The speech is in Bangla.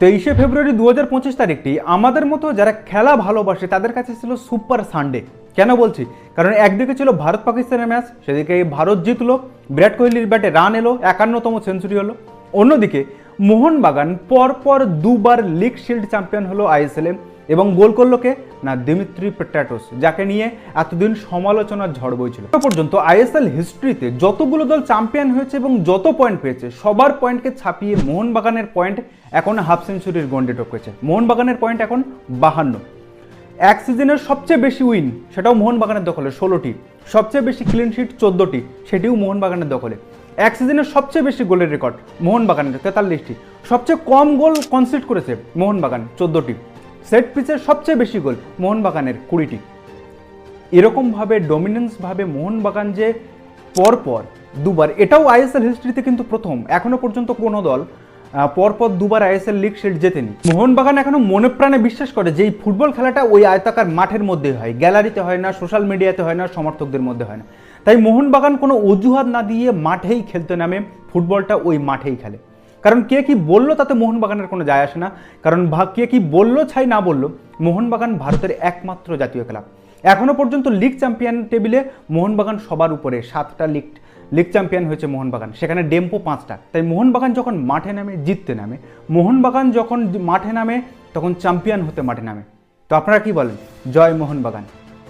23শে ফেব্রুয়ারি 2025 তারিখটি আমাদের মতো যারা খেলা ভালোবাসে তাদের কাছে ছিল সুপার সানডে। কেন বলছি? কারণ একদিকে ছিল ভারত পাকিস্তানের ম্যাচ, সেদিকে ভারত জিতলো, বিরাট কোহলির ব্যাটে রান এলো, 51তম সেঞ্চুরি হলো। অন্যদিকে মোহনবাগান পরপর দুবার লিগ শিল্ড চ্যাম্পিয়ন হলো আইএসএল এ, এবং গোল করলো কে না দিমিত্রি পেট্রাটোস, যাকে নিয়ে এতদিন সমালোচনার ঝড় বইছিল। পর্যন্ত আইএসএল হিস্ট্রিতে যতগুলো দল চ্যাম্পিয়ন হয়েছে এবং যত পয়েন্ট পেয়েছে সবার পয়েন্টকে ছাপিয়ে মোহনবাগানের পয়েন্ট এখন হাফ সেঞ্চুরির গন্ডে টপকেছে। মোহনবাগানের পয়েন্ট এখন 52। এক সিজনের সবচেয়ে বেশি উইন সেটাও মোহনবাগানের দখলে 16টি, সবচেয়ে বেশি ক্লিন শিট 14টি, সেটিও মোহনবাগানের দখলে। এক সিজনের সবচেয়ে বেশি গোলের রেকর্ড মোহনবাগানের 43টি, সবচেয়ে কম গোল কনসিড করেছে মোহনবাগান 14টি, সেট পিচের সবচেয়ে বেশি গোল মোহনবাগানের 20টি। এরকমভাবে ডমিনেন্সভাবে মোহনবাগান যে পরপর দুবার, এটাও আইএসএল হিস্ট্রিতে কিন্তু প্রথম। এখনো পর্যন্ত কোনো দল পরপর দুবার আইএসএল লিগ শিল্ড জেতেনি। মোহনবাগান এখনো মনে প্রাণে বিশ্বাস করে যে এই ফুটবল খেলাটা ওই আয়তাকার মাঠের মধ্যে হয়, গ্যালারিতে হয় না, সোশ্যাল মিডিয়াতে হয় না, সমর্থকদের মধ্যে হয় না। তাই মোহনবাগান কোনো অজুহাত না দিয়ে মাঠেই খেলতে নামে, ফুটবলটা ওই মাঠেই খেলে। কারণ কে কি বললো তাতে মোহনবাগানের কোনো যায় আসে না। কারণ কে কি বললো ছাই না বললো, মোহনবাগান ভারতের একমাত্র জাতীয় ক্লাব। এখনো পর্যন্ত লিগ চ্যাম্পিয়ন টেবিলে মোহনবাগান সবার উপরে, 7টা লিগ চ্যাম্পিয়ন হয়েছে মোহনবাগান, সেখানে ডেম্পো 5টা। তাই মোহনবাগান যখন মাঠে নামে জিততে নামে, মোহনবাগান যখন মাঠে নামে তখন চ্যাম্পিয়ন হতে মাঠে নামে। তো আপনারা কি বলেন? জয় মোহনবাগান।